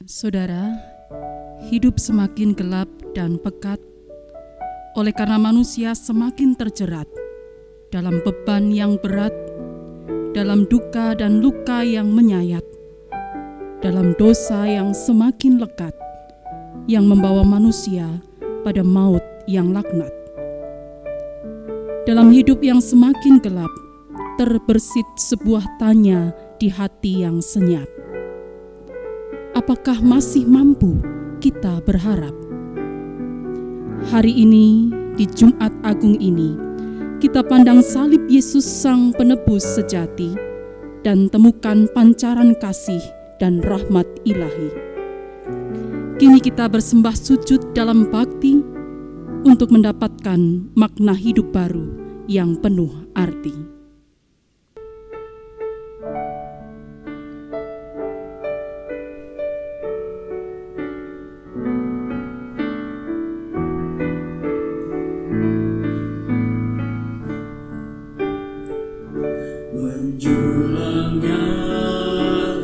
Saudara, hidup semakin gelap dan pekat oleh karena manusia semakin terjerat dalam beban yang berat, dalam duka dan luka yang menyayat, dalam dosa yang semakin lekat, yang membawa manusia pada maut yang laknat. Dalam hidup yang semakin gelap, terbersit sebuah tanya di hati yang senyap. Apakah masih mampu kita berharap? Hari ini, di Jumat Agung ini, kita pandang salib Yesus Sang Penebus sejati dan temukan pancaran kasih dan rahmat ilahi. Kini kita bersembah sujud dalam bakti untuk mendapatkan makna hidup baru yang penuh arti. Menjulangnya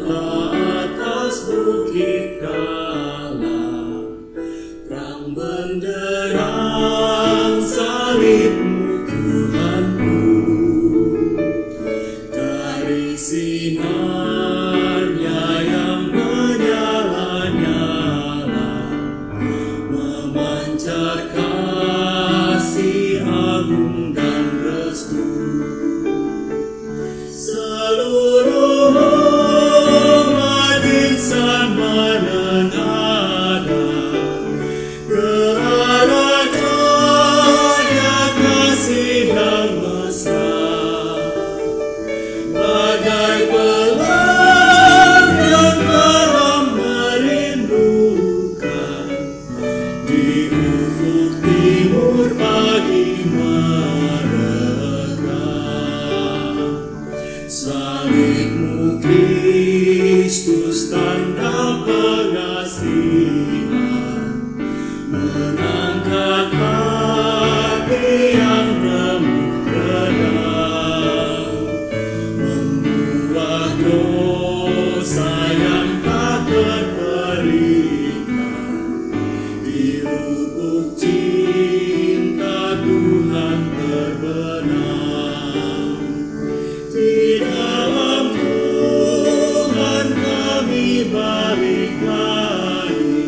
ke atas bukit kala, terang benderang salibmu Tuhanku, dari sinarnya yang menyala-nyala, memancar kasih agung dan restu. Seluruh umat insan menenada ke arah cahaya kasih yang mesra, bagai pelang yang dalam merindukan di ufuk timur pagi mereka. Salibmu Kristus tanda pengasihan, mengangkat hati yang remuk redam, membuat dosa yang tak terperikan, di lubuk cinta Tuhan terbenam. Di dalam Tuhan kami balik lagi,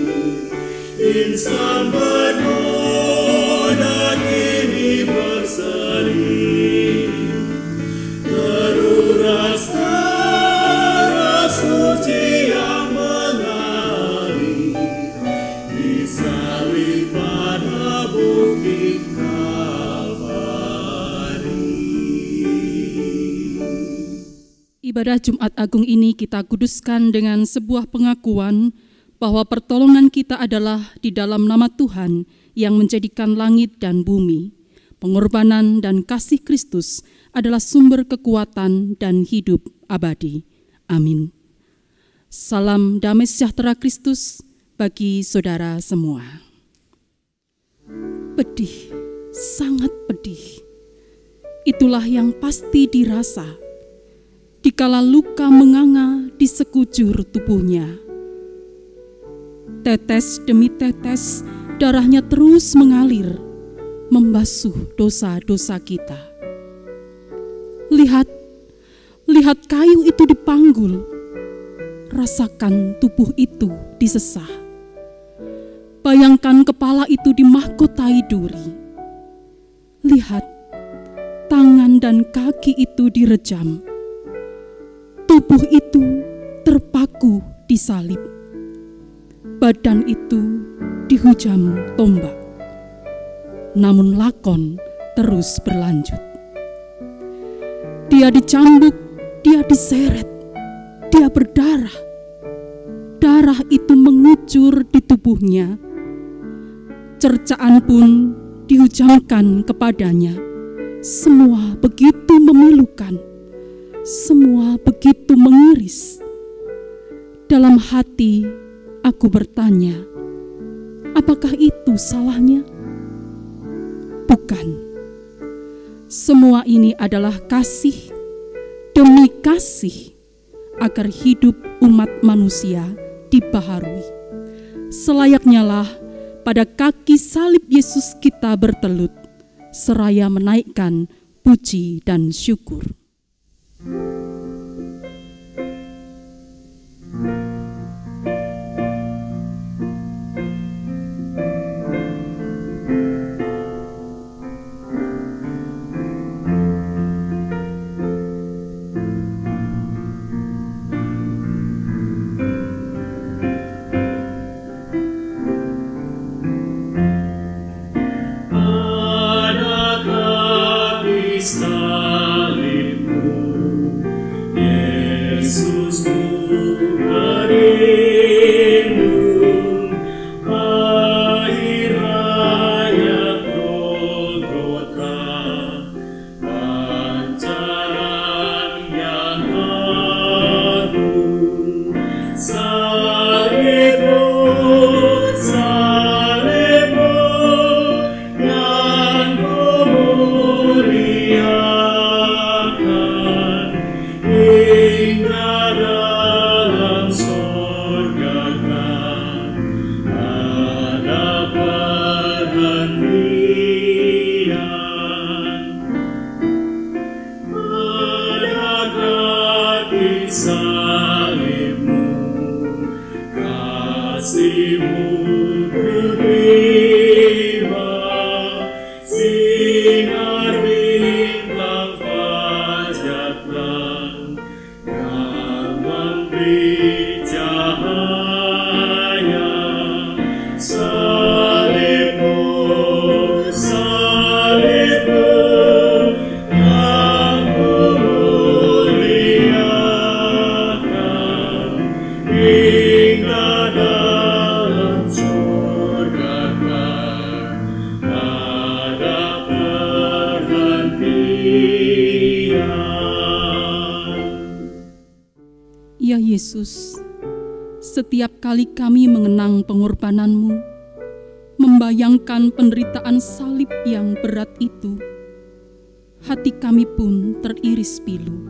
insan bernoda kini berseri, teruras darah suci yang mengalir, disalib pada bukit Ibadah Jumat Agung ini kita kuduskan dengan sebuah pengakuan bahwa pertolongan kita adalah di dalam nama Tuhan yang menjadikan langit dan bumi. Pengorbanan dan kasih Kristus adalah sumber kekuatan dan hidup abadi. Amin. Salam damai sejahtera Kristus bagi saudara semua. Pedih, sangat pedih. Itulah yang pasti dirasa dikala luka menganga di sekujur tubuhnya. Tetes demi tetes darahnya terus mengalir, membasuh dosa-dosa kita. Lihat kayu itu dipanggul, rasakan tubuh itu disesah. Bayangkan kepala itu dimahkotai duri. Lihat tangan dan kaki itu direjam. Tubuh itu terpaku di salib. Badan itu dihujam tombak. Namun lakon terus berlanjut. Dia dicambuk, dia diseret, dia berdarah. Darah itu mengucur di tubuhnya. Cercaan pun dihujamkan kepadanya. Semua begitu memilukan. Semua begitu mengiris. Dalam hati aku bertanya, apakah itu salahnya? Bukan. Semua ini adalah kasih demi kasih, agar hidup umat manusia dibaharui. Selayaknya lah pada kaki salib Yesus kita bertelut, seraya menaikkan puji dan syukur. Ya Yesus, setiap kali kami mengenang pengorbanan-Mu, membayangkan penderitaan salib yang berat itu, hati kami pun teriris pilu.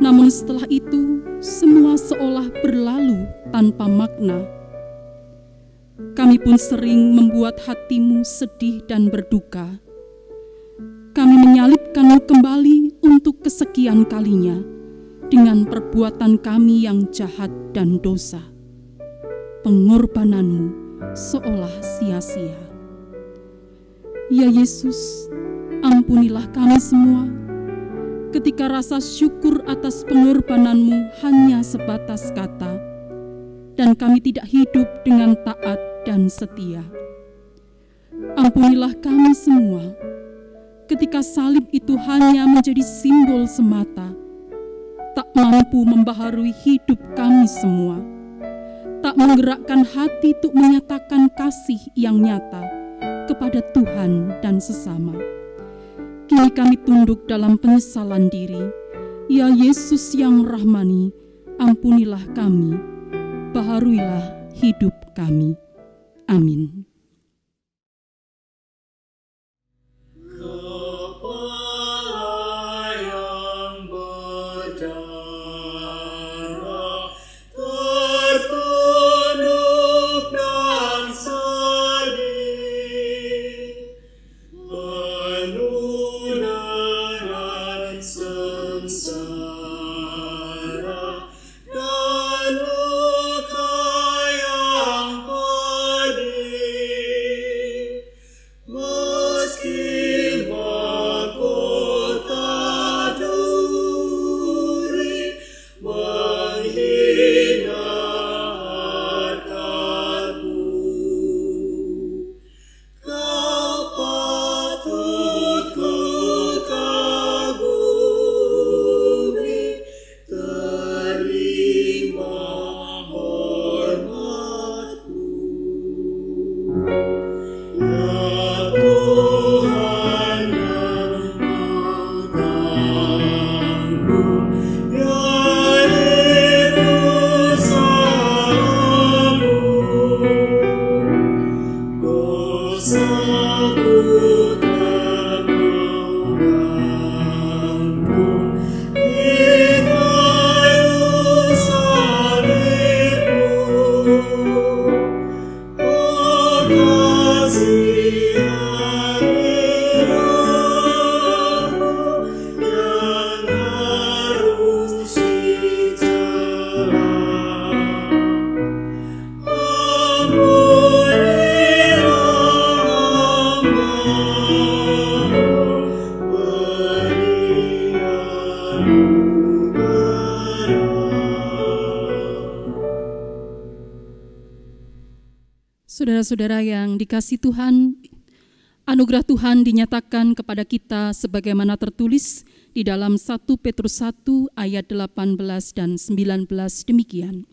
Namun setelah itu, semua seolah berlalu tanpa makna. Kami pun sering membuat hati-Mu sedih dan berduka. Kami menyalibkan-Mu kembali untuk kesekian kalinya, dengan perbuatan kami yang jahat dan dosa. Pengorbanan-Mu seolah sia-sia. Ya Yesus, ampunilah kami semua, ketika rasa syukur atas pengorbanan-Mu hanya sebatas kata, dan kami tidak hidup dengan taat dan setia. Ampunilah kami semua, ketika salib itu hanya menjadi simbol semata, tak mampu membaharui hidup kami semua, tak menggerakkan hati untuk menyatakan kasih yang nyata kepada Tuhan dan sesama. Kini kami tunduk dalam penyesalan diri. Ya Yesus yang rahmani, ampunilah kami, baharuilah hidup kami. Amin. Dan luka yang pedih Saudara-saudara yang dikasihi Tuhan, anugerah Tuhan dinyatakan kepada kita sebagaimana tertulis di dalam 1 Petrus 1 ayat 18 dan 19 demikian.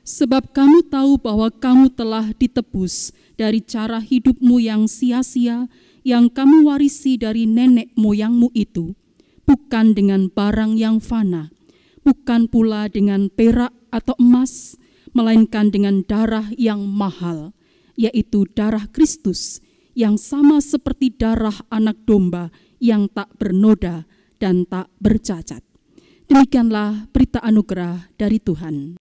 Sebab kamu tahu bahwa kamu telah ditebus dari cara hidupmu yang sia-sia yang kamu warisi dari nenek moyangmu itu, bukan dengan barang yang fana, bukan pula dengan perak atau emas, melainkan dengan darah yang mahal, yaitu darah Kristus, yang sama seperti darah anak domba yang tak bernoda dan tak bercacat. Demikianlah berita anugerah dari Tuhan.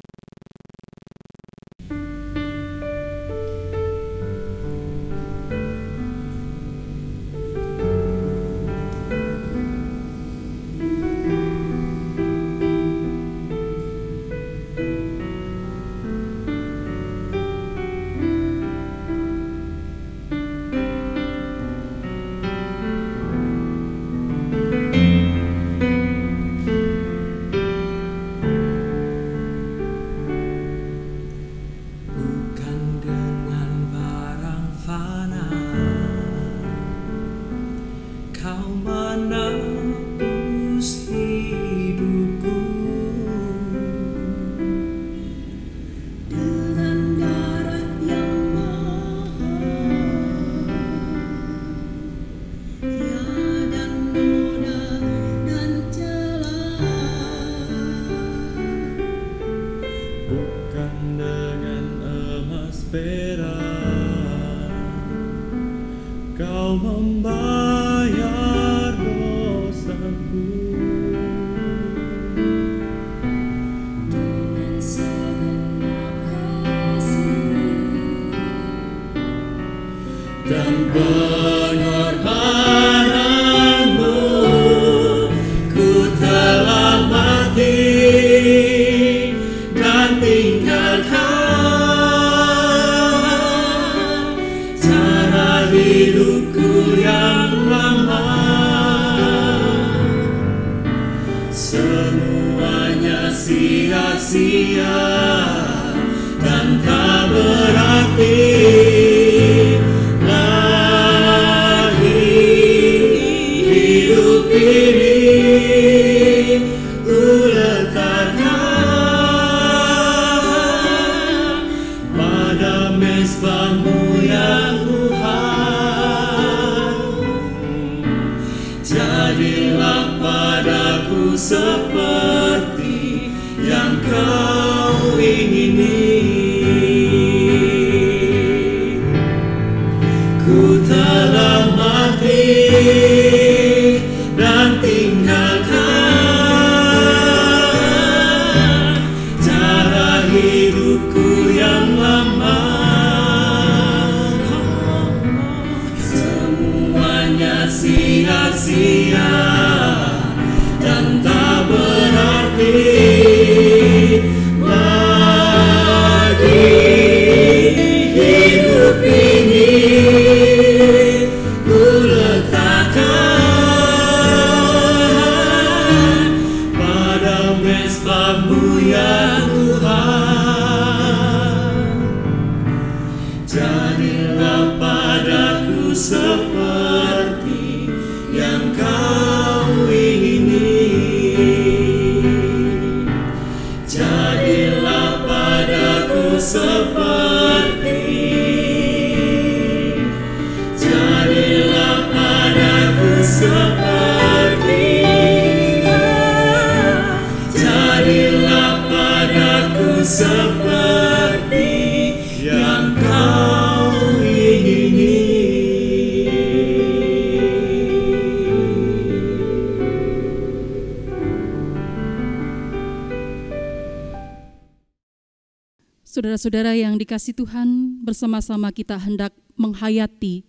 Saudara-saudara yang dikasihi Tuhan, bersama-sama kita hendak menghayati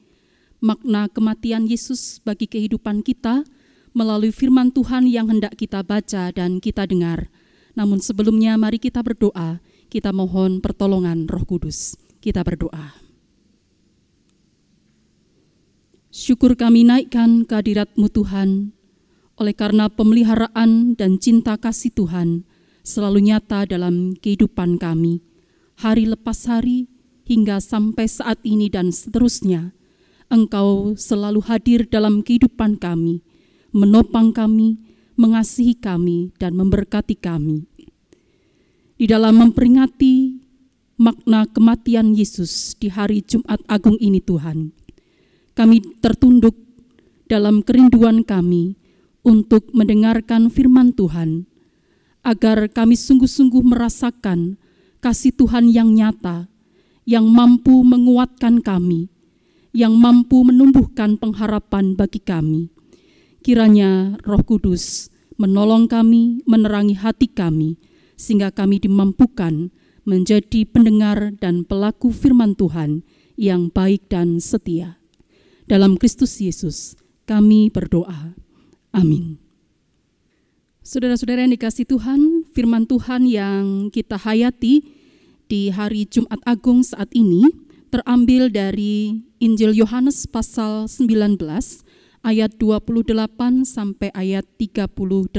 makna kematian Yesus bagi kehidupan kita melalui firman Tuhan yang hendak kita baca dan kita dengar. Namun sebelumnya mari kita berdoa, kita mohon pertolongan Roh Kudus. Kita berdoa. Syukur kami naikkan kehadirat-Mu Tuhan, oleh karena pemeliharaan dan cinta kasih Tuhan selalu nyata dalam kehidupan kami. Hari lepas hari, hingga sampai saat ini dan seterusnya, Engkau selalu hadir dalam kehidupan kami, menopang kami, mengasihi kami, dan memberkati kami. Di dalam memperingati makna kematian Yesus di hari Jumat Agung ini Tuhan, kami tertunduk dalam kerinduan kami untuk mendengarkan firman Tuhan, agar kami sungguh-sungguh merasakan kasih Tuhan yang nyata, yang mampu menguatkan kami, yang mampu menumbuhkan pengharapan bagi kami. Kiranya Roh Kudus menolong kami, menerangi hati kami, sehingga kami dimampukan menjadi pendengar dan pelaku firman Tuhan yang baik dan setia. Dalam Kristus Yesus kami berdoa. Amin. Saudara-saudara yang dikasihi Tuhan, firman Tuhan yang kita hayati di hari Jumat Agung saat ini terambil dari Injil Yohanes pasal 19 ayat 28 sampai ayat 38.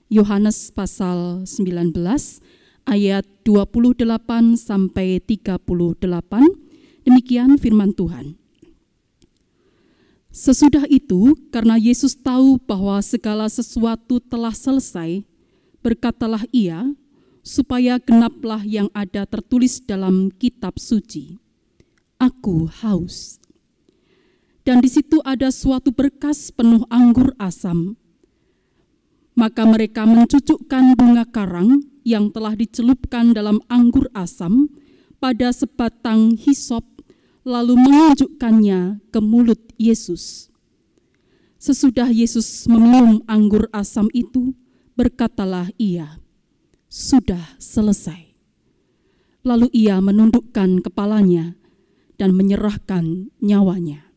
Yohanes pasal 19 ayat 28 sampai 38. Demikian firman Tuhan. Sesudah itu, karena Yesus tahu bahwa segala sesuatu telah selesai, berkatalah ia, supaya genaplah yang ada tertulis dalam kitab suci. Aku haus. Dan di situ ada suatu berkas penuh anggur asam. Maka mereka mencucukkan bunga karang yang telah dicelupkan dalam anggur asam pada sebatang hisop, lalu menunjukkannya ke mulut Yesus. Sesudah Yesus meminum anggur asam itu, berkatalah ia, "Sudah selesai." Lalu ia menundukkan kepalanya dan menyerahkan nyawanya.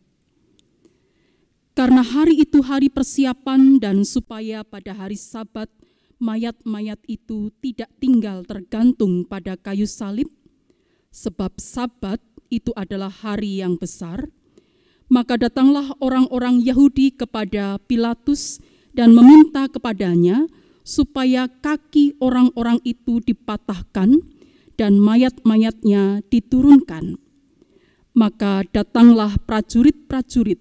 Karena hari itu hari persiapan dan supaya pada hari Sabat mayat-mayat itu tidak tinggal tergantung pada kayu salib, sebab Sabat itu adalah hari yang besar, maka datanglah orang-orang Yahudi kepada Pilatus dan meminta kepadanya supaya kaki orang-orang itu dipatahkan dan mayat-mayatnya diturunkan. Maka datanglah prajurit-prajurit,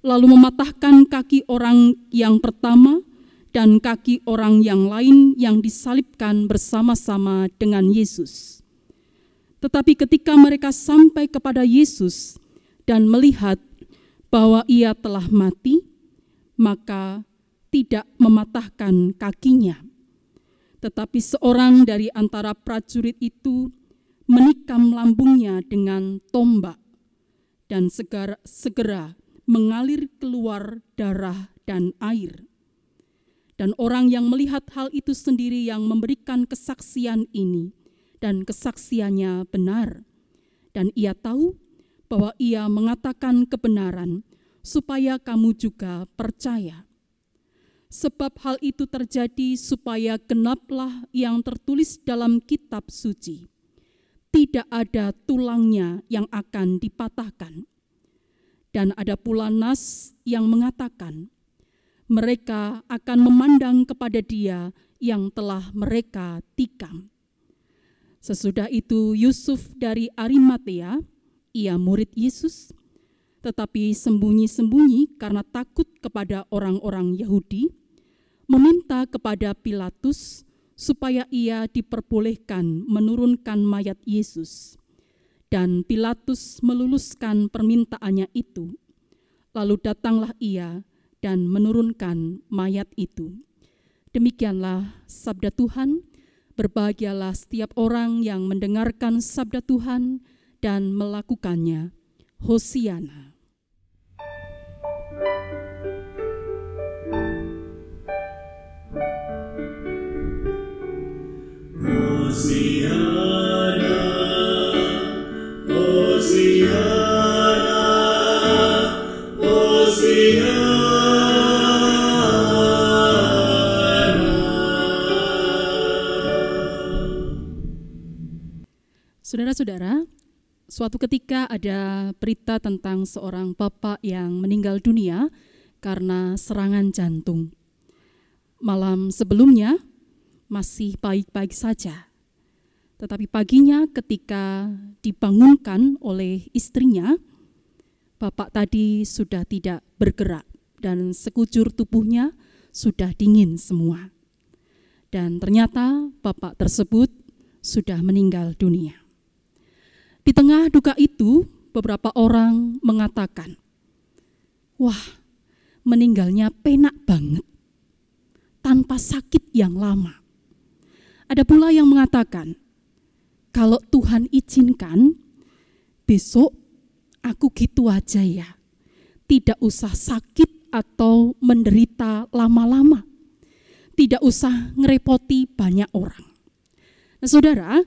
lalu mematahkan kaki orang yang pertama dan kaki orang yang lain yang disalibkan bersama-sama dengan Yesus. Tetapi ketika mereka sampai kepada Yesus dan melihat bahwa ia telah mati, maka tidak mematahkan kakinya. Tetapi seorang dari antara prajurit itu menikam lambungnya dengan tombak, dan segera mengalir keluar darah dan air. Dan orang yang melihat hal itu sendiri yang memberikan kesaksian ini, dan kesaksiannya benar. Dan ia tahu bahwa ia mengatakan kebenaran, supaya kamu juga percaya. Sebab hal itu terjadi supaya genaplah yang tertulis dalam kitab suci. Tidak ada tulangnya yang akan dipatahkan. Dan ada pula nas yang mengatakan, mereka akan memandang kepada Dia yang telah mereka tikam. Sesudah itu Yusuf dari Arimatea, ia murid Yesus, tetapi sembunyi-sembunyi karena takut kepada orang-orang Yahudi, meminta kepada Pilatus supaya ia diperbolehkan menurunkan mayat Yesus. Dan Pilatus meluluskan permintaannya itu. Lalu datanglah ia dan menurunkan mayat itu. Demikianlah sabda Tuhan. Berbahagialah setiap orang yang mendengarkan sabda Tuhan dan melakukannya. Hosiana. Hosiana, Hosiana, Hosiana. Saudara-saudara, suatu ketika ada berita tentang seorang bapak yang meninggal dunia karena serangan jantung. Malam sebelumnya masih baik-baik saja. Tetapi paginya ketika dibangunkan oleh istrinya, bapak tadi sudah tidak bergerak dan sekujur tubuhnya sudah dingin semua. Dan ternyata bapak tersebut sudah meninggal dunia. Di tengah duka itu, beberapa orang mengatakan, wah, meninggalnya penak banget, tanpa sakit yang lama. Ada pula yang mengatakan, kalau Tuhan izinkan, besok aku gitu aja ya, tidak usah sakit atau menderita lama-lama, tidak usah ngerepoti banyak orang. Nah, saudara,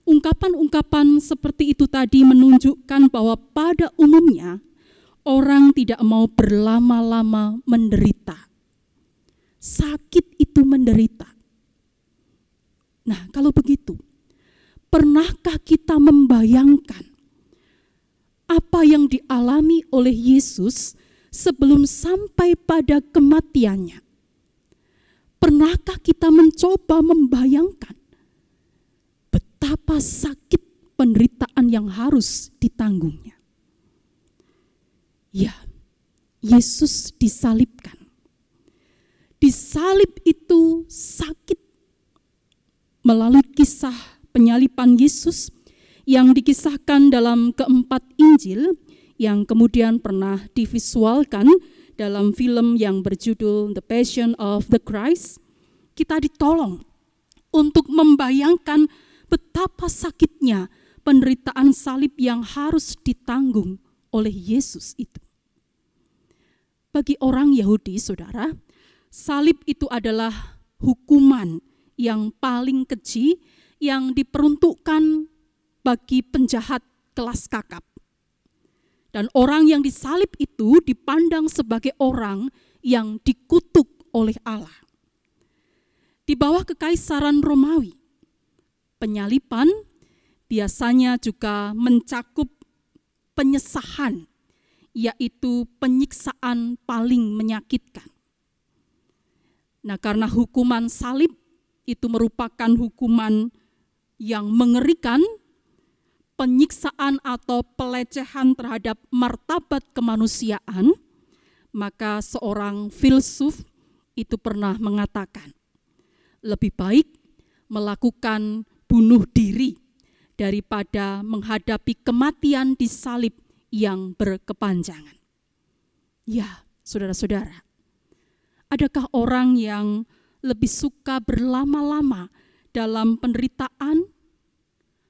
ungkapan-ungkapan seperti itu tadi menunjukkan bahwa pada umumnya orang tidak mau berlama-lama menderita. Sakit itu menderita. Nah, kalau begitu, pernahkah kita membayangkan apa yang dialami oleh Yesus sebelum sampai pada kematiannya? Pernahkah kita mencoba membayangkan betapa sakit penderitaan yang harus ditanggungnya? Ya, Yesus disalibkan. Disalib itu sakit. Melalui kisah penyaliban Yesus yang dikisahkan dalam keempat Injil yang kemudian pernah divisualkan dalam film yang berjudul The Passion of the Christ, kita ditolong untuk membayangkan betapa sakitnya penderitaan salib yang harus ditanggung oleh Yesus itu. Bagi orang Yahudi, saudara, salib itu adalah hukuman yang paling keji yang diperuntukkan bagi penjahat kelas kakap. Dan orang yang disalib itu dipandang sebagai orang yang dikutuk oleh Allah. Di bawah kekaisaran Romawi, penyaliban biasanya juga mencakup penyesahan, yaitu penyiksaan paling menyakitkan. Nah, karena hukuman salib itu merupakan hukuman yang mengerikan, penyiksaan atau pelecehan terhadap martabat kemanusiaan, maka seorang filsuf itu pernah mengatakan, lebih baik melakukan bunuh diri daripada menghadapi kematian di salib yang berkepanjangan. Ya, saudara-saudara, adakah orang yang lebih suka berlama-lama dalam penderitaan,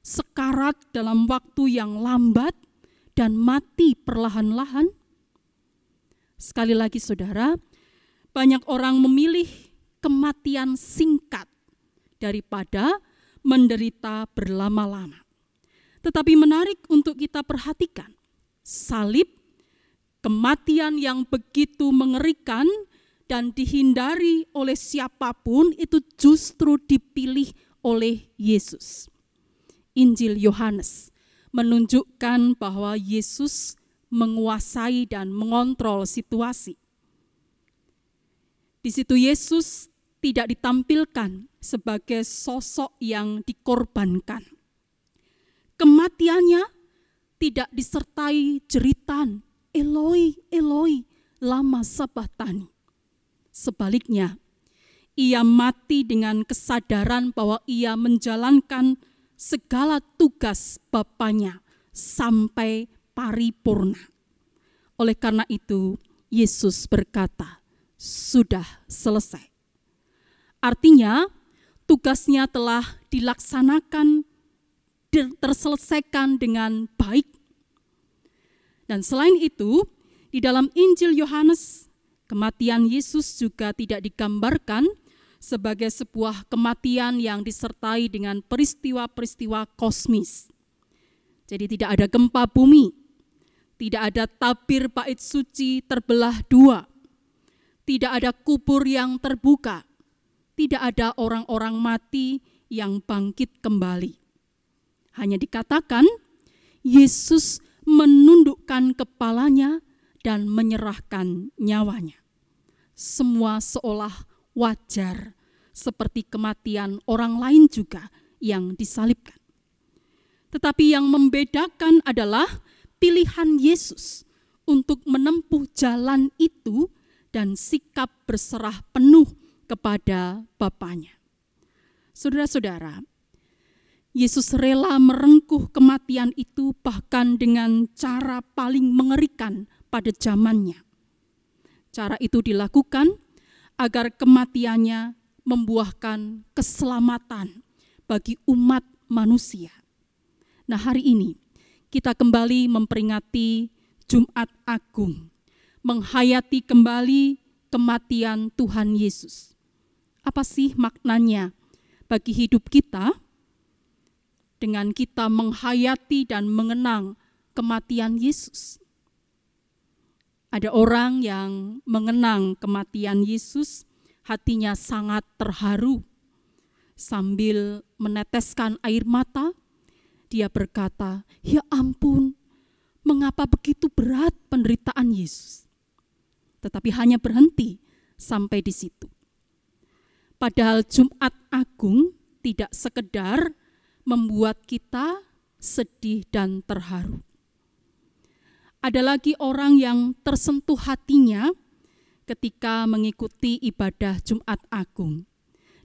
sekarat dalam waktu yang lambat, dan mati perlahan-lahan? Sekali lagi saudara, banyak orang memilih kematian singkat daripada menderita berlama-lama. Tetapi menarik untuk kita perhatikan, salib, kematian yang begitu mengerikan dan dihindari oleh siapapun, itu justru dipilih oleh Yesus. Injil Yohanes menunjukkan bahwa Yesus menguasai dan mengontrol situasi. Di situ Yesus tidak ditampilkan sebagai sosok yang dikorbankan. Kematiannya tidak disertai jeritan, Eloi, Eloi, lama sabachthani. Sebaliknya, ia mati dengan kesadaran bahwa ia menjalankan segala tugas Bapanya sampai paripurna. Oleh karena itu, Yesus berkata, sudah selesai. Artinya, tugasnya telah dilaksanakan, terselesaikan dengan baik. Dan selain itu, di dalam Injil Yohanes, kematian Yesus juga tidak digambarkan sebagai sebuah kematian yang disertai dengan peristiwa-peristiwa kosmis. Jadi tidak ada gempa bumi, tidak ada tabir bait suci terbelah dua, tidak ada kubur yang terbuka, tidak ada orang-orang mati yang bangkit kembali. Hanya dikatakan Yesus menundukkan kepalanya dan menyerahkan nyawanya. Semua seolah wajar, seperti kematian orang lain juga yang disalibkan. Tetapi yang membedakan adalah pilihan Yesus untuk menempuh jalan itu dan sikap berserah penuh kepada Bapanya. Saudara-saudara, Yesus rela merengkuh kematian itu bahkan dengan cara paling mengerikan pada zamannya. Cara itu dilakukan agar kematiannya membuahkan keselamatan bagi umat manusia. Nah, hari ini kita kembali memperingati Jumat Agung, menghayati kembali kematian Tuhan Yesus. Apa sih maknanya bagi hidup kita dengan kita menghayati dan mengenang kematian Yesus? Ada orang yang mengenang kematian Yesus, hatinya sangat terharu. Sambil meneteskan air mata, dia berkata, "Ya ampun, mengapa begitu berat penderitaan Yesus?" Tetapi hanya berhenti sampai di situ. Padahal Jumat Agung tidak sekedar membuat kita sedih dan terharu. Ada lagi orang yang tersentuh hatinya ketika mengikuti ibadah Jumat Agung.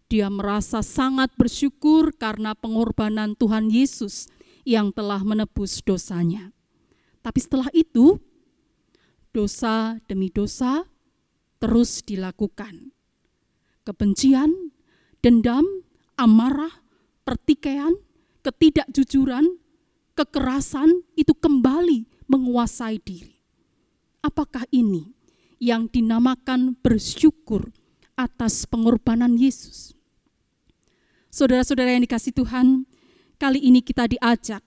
Dia merasa sangat bersyukur karena pengorbanan Tuhan Yesus yang telah menebus dosanya. Tapi setelah itu, dosa demi dosa terus dilakukan. Kebencian, dendam, amarah, pertikaian, ketidakjujuran, kekerasan itu kembali menguasai diri. Apakah ini yang dinamakan bersyukur atas pengorbanan Yesus? Saudara-saudara yang dikasihi Tuhan, kali ini kita diajak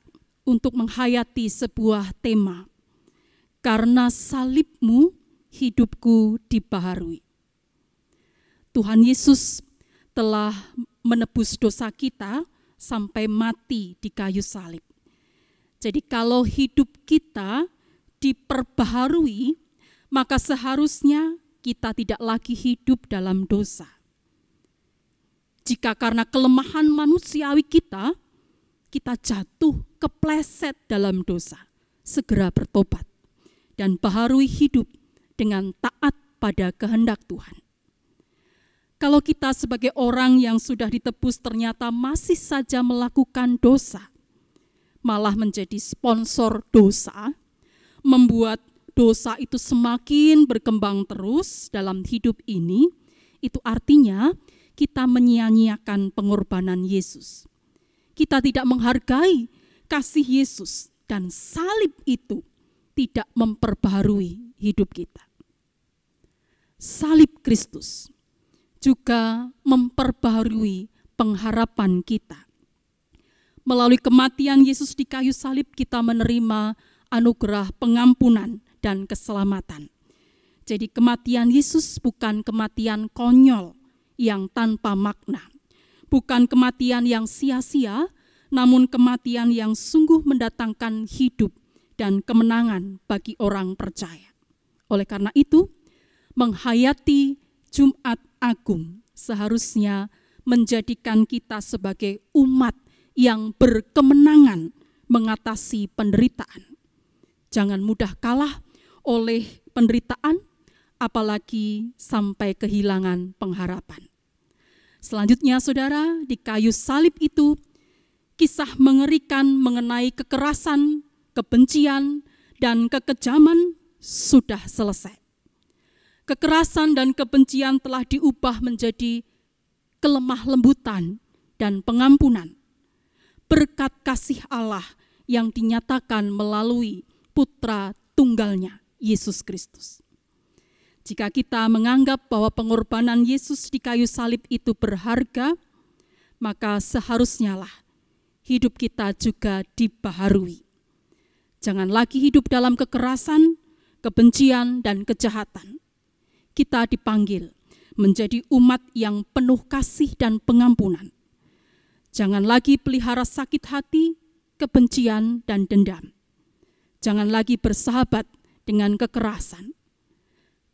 untuk menghayati sebuah tema. Karena salibmu, hidupku dibaharui. Tuhan Yesus telah menebus dosa kita sampai mati di kayu salib. Jadi kalau hidup kita diperbaharui, maka seharusnya kita tidak lagi hidup dalam dosa. Jika karena kelemahan manusiawi kita jatuh kepleset dalam dosa, segera bertobat dan baharui hidup dengan taat pada kehendak Tuhan. Kalau kita sebagai orang yang sudah ditebus ternyata masih saja melakukan dosa, malah menjadi sponsor dosa, membuat dosa itu semakin berkembang terus dalam hidup ini, itu artinya kita menyia-nyiakan pengorbanan Yesus. Kita tidak menghargai kasih Yesus dan salib itu tidak memperbaharui hidup kita. Salib Kristus juga memperbaharui pengharapan kita. Melalui kematian Yesus di kayu salib kita menerima anugerah pengampunan dan keselamatan. Jadi kematian Yesus bukan kematian konyol yang tanpa makna. Bukan kematian yang sia-sia, namun kematian yang sungguh mendatangkan hidup dan kemenangan bagi orang percaya. Oleh karena itu, menghayati Jumat Agung seharusnya menjadikan kita sebagai umat yang berkemenangan mengatasi penderitaan. Jangan mudah kalah oleh penderitaan, apalagi sampai kehilangan pengharapan. Selanjutnya, saudara, di kayu salib itu, kisah mengerikan mengenai kekerasan, kebencian, dan kekejaman sudah selesai. Kekerasan dan kebencian telah diubah menjadi kelemah lembutan dan pengampunan. Berkat kasih Allah yang dinyatakan melalui Putra Tunggalnya, Yesus Kristus. Jika kita menganggap bahwa pengorbanan Yesus di kayu salib itu berharga, maka seharusnya lah hidup kita juga dibaharui. Jangan lagi hidup dalam kekerasan, kebencian, dan kejahatan. Kita dipanggil menjadi umat yang penuh kasih dan pengampunan. Jangan lagi pelihara sakit hati, kebencian, dan dendam. Jangan lagi bersahabat dengan kekerasan.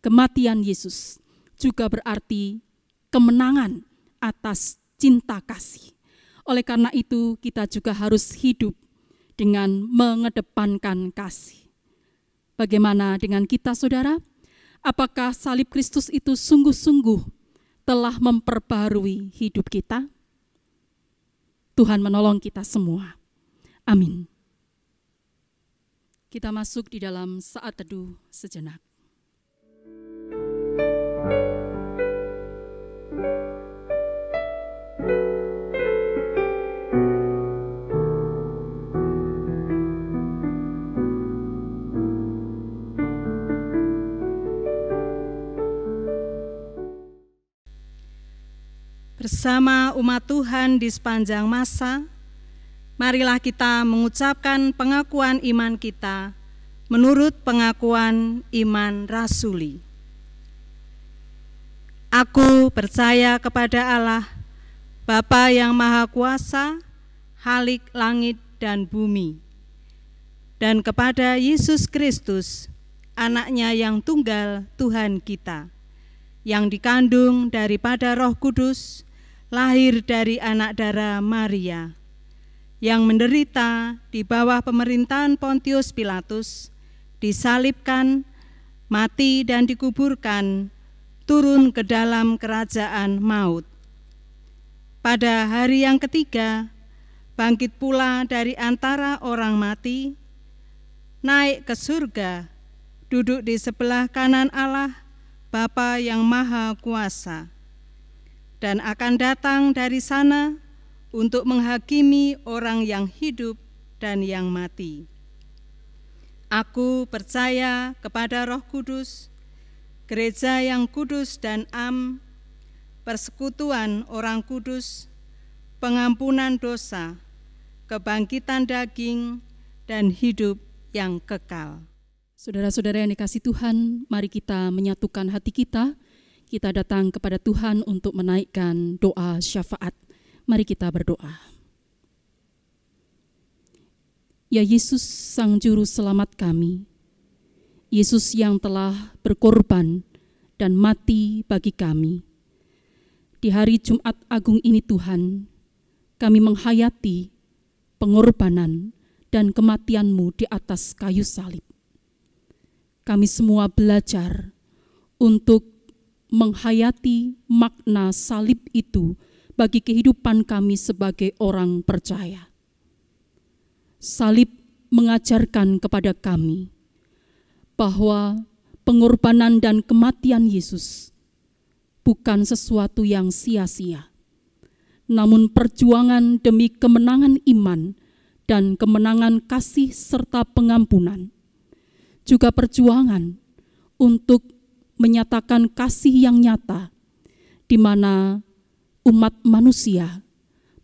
Kematian Yesus juga berarti kemenangan atas cinta kasih. Oleh karena itu, kita juga harus hidup dengan mengedepankan kasih. Bagaimana dengan kita, saudara? Apakah salib Kristus itu sungguh-sungguh telah memperbaharui hidup kita? Tuhan menolong kita semua. Amin. Kita masuk di dalam saat teduh sejenak. Bersama umat Tuhan di sepanjang masa, marilah kita mengucapkan pengakuan iman kita menurut pengakuan iman rasuli. Aku percaya kepada Allah, Bapa yang Maha Kuasa, Khalik langit dan bumi, dan kepada Yesus Kristus, Anaknya yang tunggal Tuhan kita, yang dikandung daripada Roh Kudus, lahir dari anak darah Maria, yang menderita di bawah pemerintahan Pontius Pilatus, disalibkan, mati dan dikuburkan, turun ke dalam kerajaan maut. Pada hari yang ketiga, bangkit pula dari antara orang mati, naik ke surga, duduk di sebelah kanan Allah, Bapa yang Maha Kuasa, dan akan datang dari sana untuk menghakimi orang yang hidup dan yang mati. Aku percaya kepada Roh Kudus, gereja yang kudus dan am, persekutuan orang kudus, pengampunan dosa, kebangkitan daging, dan hidup yang kekal. Saudara-saudara yang dikasihi Tuhan, mari kita menyatukan hati kita. Kita datang kepada Tuhan untuk menaikkan doa syafaat. Mari kita berdoa. Ya Yesus, Sang Juru Selamat kami, Yesus yang telah berkorban dan mati bagi kami. Di hari Jumat Agung ini Tuhan, kami menghayati pengorbanan dan kematian-Mu di atas kayu salib. Kami semua belajar untuk menghayati makna salib itu bagi kehidupan kami sebagai orang percaya. Salib mengajarkan kepada kami bahwa pengorbanan dan kematian Yesus bukan sesuatu yang sia-sia, namun perjuangan demi kemenangan iman dan kemenangan kasih serta pengampunan, juga perjuangan untuk menyatakan kasih yang nyata, di mana umat manusia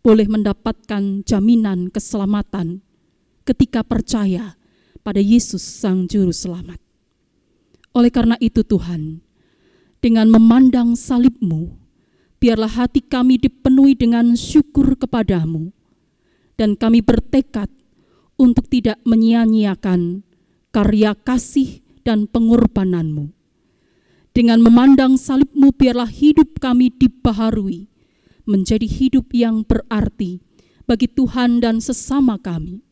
boleh mendapatkan jaminan keselamatan ketika percaya pada Yesus Sang Juru Selamat. Oleh karena itu Tuhan, dengan memandang salib-Mu, biarlah hati kami dipenuhi dengan syukur kepadamu, dan kami bertekad untuk tidak menyia-nyiakan karya kasih dan pengorbanan-Mu. Dengan memandang salib-Mu, biarlah hidup kami dibaharui, menjadi hidup yang berarti bagi Tuhan dan sesama kami.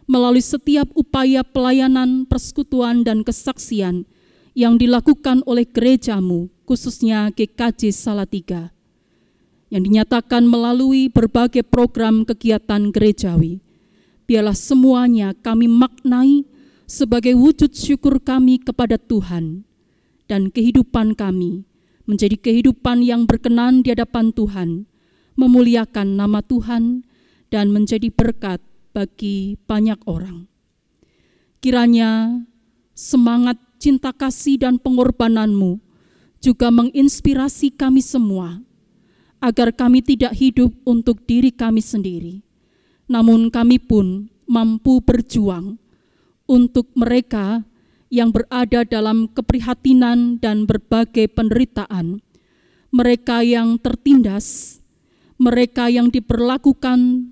Melalui setiap upaya pelayanan, persekutuan, dan kesaksian yang dilakukan oleh gereja-Mu, khususnya GKJ Salatiga, yang dinyatakan melalui berbagai program kegiatan gerejawi, biarlah semuanya kami maknai sebagai wujud syukur kami kepada Tuhan, dan kehidupan kami menjadi kehidupan yang berkenan di hadapan Tuhan, memuliakan nama Tuhan, dan menjadi berkat bagi banyak orang. Kiranya semangat cinta kasih dan pengorbanan-Mu juga menginspirasi kami semua, agar kami tidak hidup untuk diri kami sendiri, namun kami pun mampu berjuang untuk mereka yang berada dalam keprihatinan dan berbagai penderitaan, mereka yang tertindas, mereka yang diperlakukan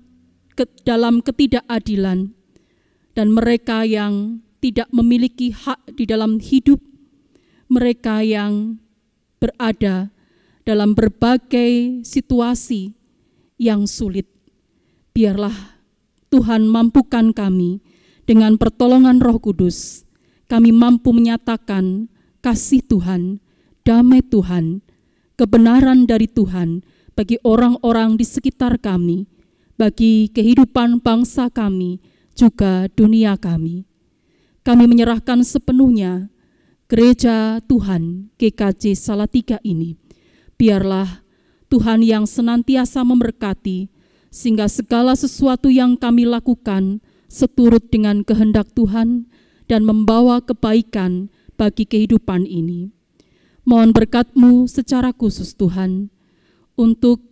dalam ketidakadilan, dan mereka yang tidak memiliki hak di dalam hidup, mereka yang berada dalam berbagai situasi yang sulit. Biarlah Tuhan mampukan kami dengan pertolongan Roh Kudus, kami mampu menyatakan kasih Tuhan, damai Tuhan, kebenaran dari Tuhan bagi orang-orang di sekitar kami, bagi kehidupan bangsa kami, juga dunia kami. Kami menyerahkan sepenuhnya Gereja Tuhan GKJ Salatiga ini. Biarlah Tuhan yang senantiasa memberkati, sehingga segala sesuatu yang kami lakukan seturut dengan kehendak Tuhan dan membawa kebaikan bagi kehidupan ini. Mohon berkat-Mu secara khusus Tuhan, untuk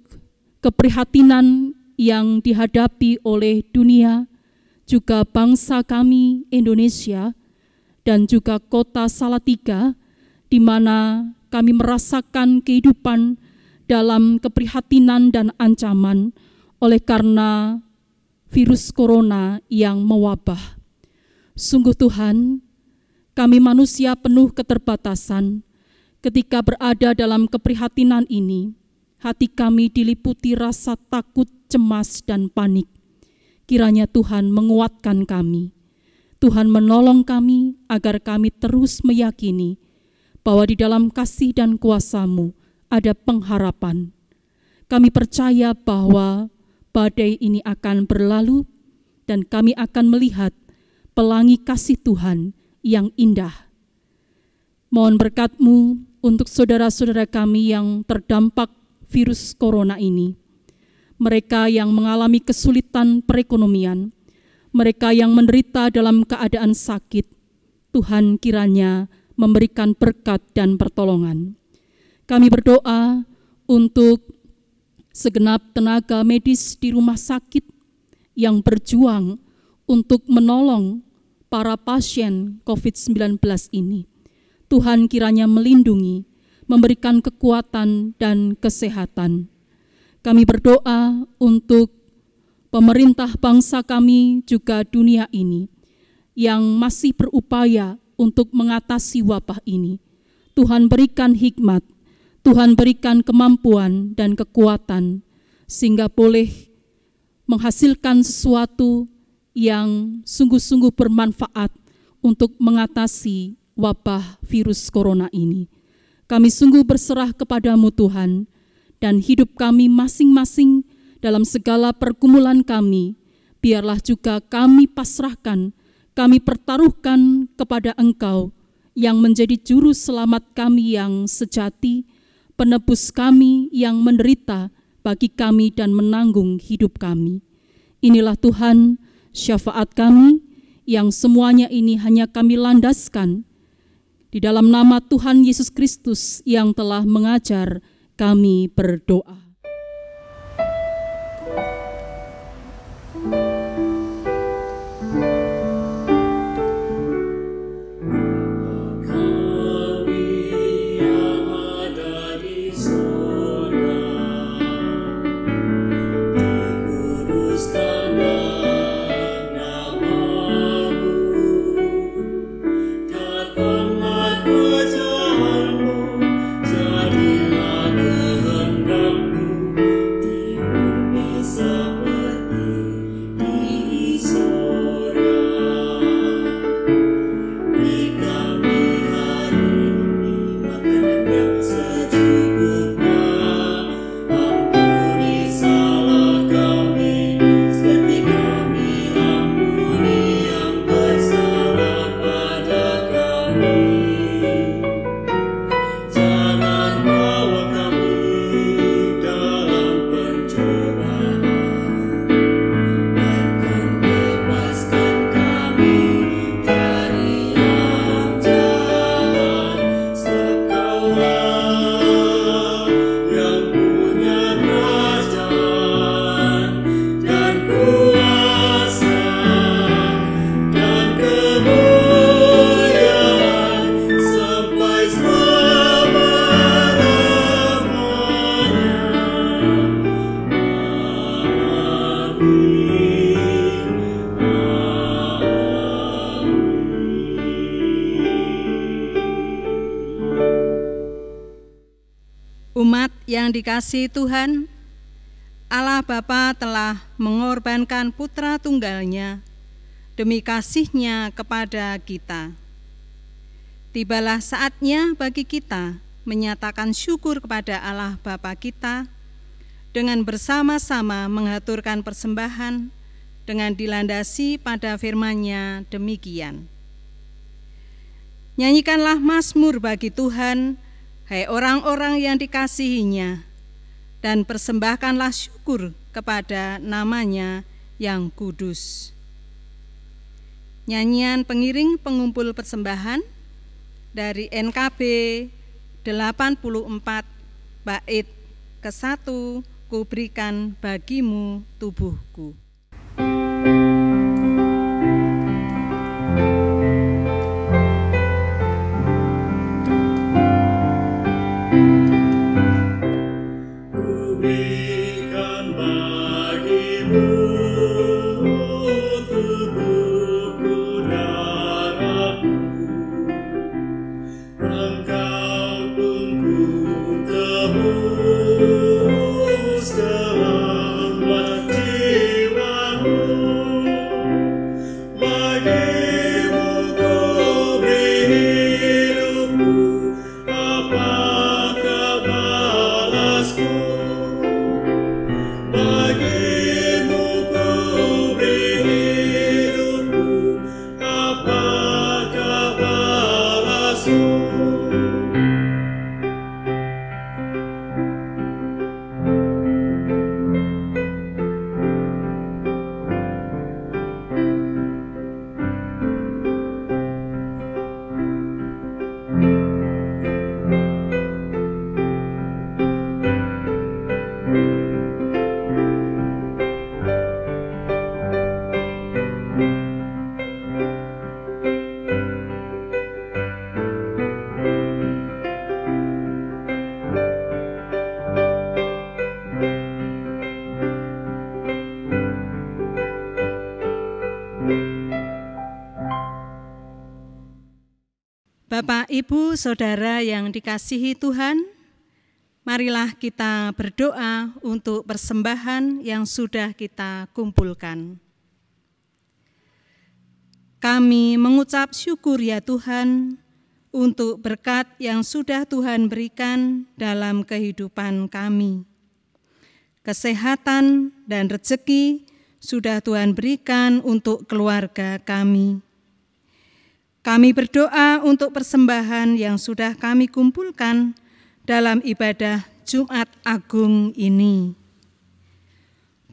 keprihatinan yang dihadapi oleh dunia, juga bangsa kami Indonesia, dan juga kota Salatiga, di mana kami merasakan kehidupan dalam keprihatinan dan ancaman oleh karena virus corona yang mewabah. Sungguh Tuhan, kami manusia penuh keterbatasan. Ketika berada dalam keprihatinan ini, hati kami diliputi rasa takut, cemas, dan panik. Kiranya Tuhan menguatkan kami. Tuhan menolong kami agar kami terus meyakini bahwa di dalam kasih dan kuasa-Mu ada pengharapan. Kami percaya bahwa badai ini akan berlalu dan kami akan melihat pelangi kasih Tuhan yang indah. Mohon berkat-Mu untuk saudara-saudara kami yang terdampak virus corona ini. Mereka yang mengalami kesulitan perekonomian, mereka yang menderita dalam keadaan sakit, Tuhan kiranya memberikan berkat dan pertolongan. Kami berdoa untuk segenap tenaga medis di rumah sakit yang berjuang untuk menolong para pasien COVID-19 ini. Tuhan kiranya melindungi, memberikan kekuatan dan kesehatan. Kami berdoa untuk pemerintah bangsa kami juga dunia ini yang masih berupaya untuk mengatasi wabah ini. Tuhan berikan hikmat, Tuhan berikan kemampuan dan kekuatan sehingga boleh menghasilkan sesuatu yang sungguh-sungguh bermanfaat untuk mengatasi wabah virus corona ini. Kami sungguh berserah kepadamu Tuhan, dan hidup kami masing-masing dalam segala pergumulan kami, biarlah juga kami pasrahkan, kami pertaruhkan kepada Engkau yang menjadi juru selamat kami yang sejati, penebus kami yang menderita bagi kami dan menanggung hidup kami. Inilah Tuhan, syafaat kami yang semuanya ini hanya kami landaskan di dalam nama Tuhan Yesus Kristus yang telah mengajar kami berdoa. Umat yang dikasihi Tuhan, Allah Bapa telah mengorbankan putra tunggalnya demi kasih-Nya kepada kita. Tibalah saatnya bagi kita menyatakan syukur kepada Allah Bapa kita dengan bersama-sama mengaturkan persembahan dengan dilandasi pada firman-Nya demikian. Nyanyikanlah mazmur bagi Tuhan, hai orang-orang yang dikasihi-Nya, dan persembahkanlah syukur kepada nama-Nya yang kudus. Nyanyian pengiring pengumpul persembahan dari NKB 84 bait ke-1, Kuberikan bagimu tubuhku. Bapak, Ibu, Saudara yang dikasihi Tuhan, marilah kita berdoa untuk persembahan yang sudah kita kumpulkan. Kami mengucap syukur ya Tuhan untuk berkat yang sudah Tuhan berikan dalam kehidupan kami. Kesehatan dan rezeki sudah Tuhan berikan untuk keluarga kami. Kami berdoa untuk persembahan yang sudah kami kumpulkan dalam ibadah Jumat Agung ini.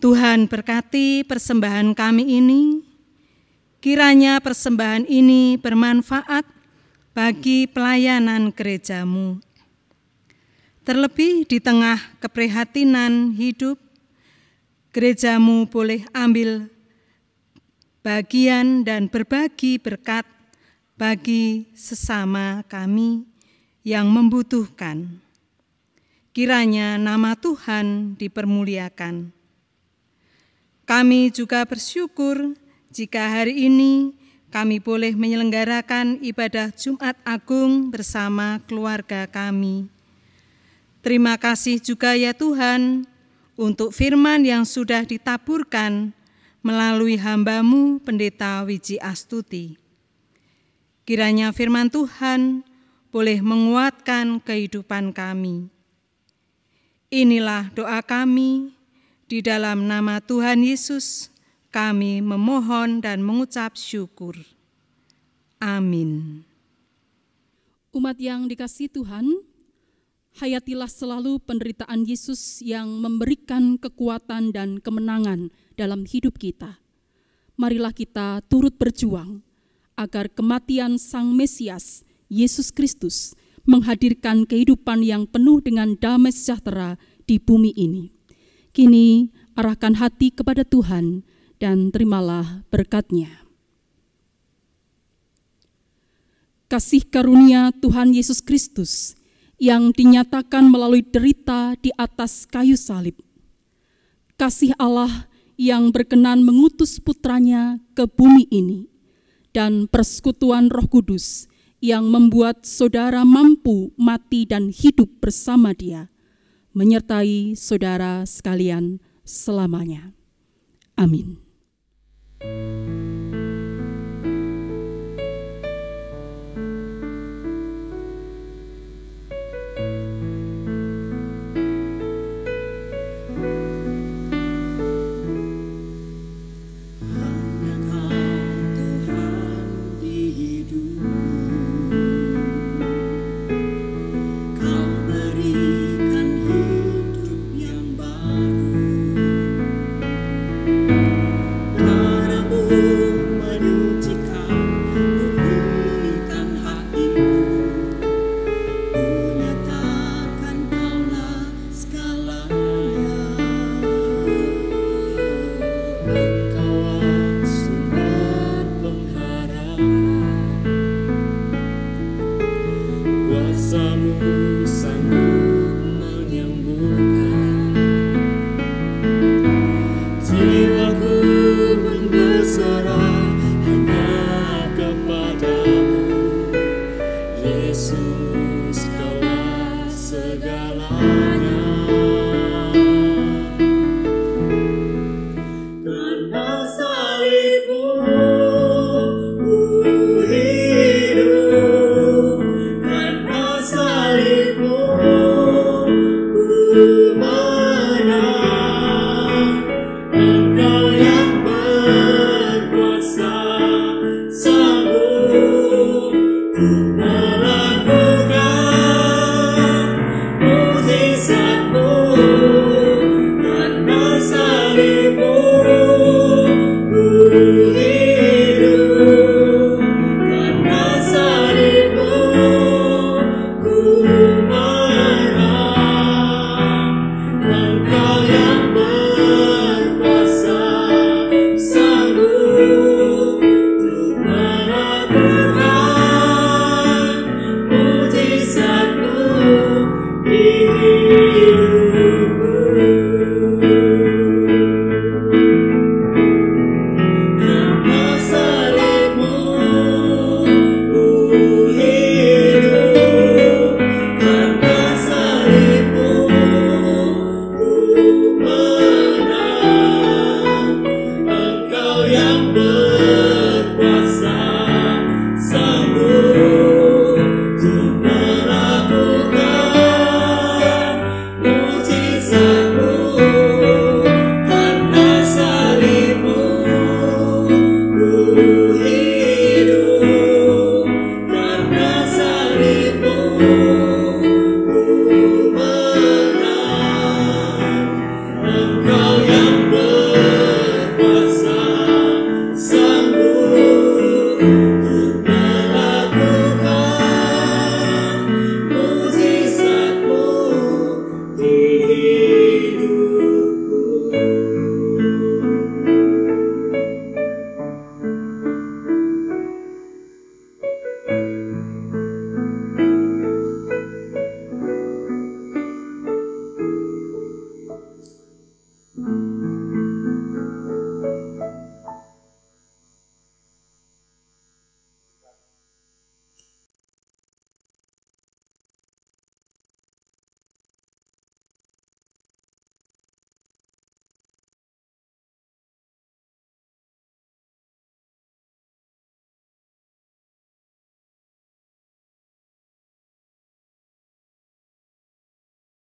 Tuhan berkati persembahan kami ini, kiranya persembahan ini bermanfaat bagi pelayanan gereja-Mu. Terlebih di tengah keprihatinan hidup, gereja-Mu boleh ambil bagian dan berbagi berkat bagi sesama kami yang membutuhkan. Kiranya nama Tuhan dipermuliakan. Kami juga bersyukur jika hari ini kami boleh menyelenggarakan ibadah Jumat Agung bersama keluarga kami. Terima kasih juga ya Tuhan untuk firman yang sudah ditaburkan melalui hamba-Mu Pendeta Wiji Astuti. Kiranya firman Tuhan boleh menguatkan kehidupan kami. Inilah doa kami, di dalam nama Tuhan Yesus kami memohon dan mengucap syukur. Amin. Umat yang dikasihi Tuhan, hayatilah selalu penderitaan Yesus yang memberikan kekuatan dan kemenangan dalam hidup kita. Marilah kita turut berjuang agar kematian Sang Mesias, Yesus Kristus, menghadirkan kehidupan yang penuh dengan damai sejahtera di bumi ini. Kini arahkan hati kepada Tuhan dan terimalah berkat-Nya. Kasih karunia Tuhan Yesus Kristus yang dinyatakan melalui derita di atas kayu salib. Kasih Allah yang berkenan mengutus putranya ke bumi ini, dan persekutuan Roh Kudus yang membuat saudara mampu mati dan hidup bersama Dia, menyertai saudara sekalian selamanya. Amin. Ku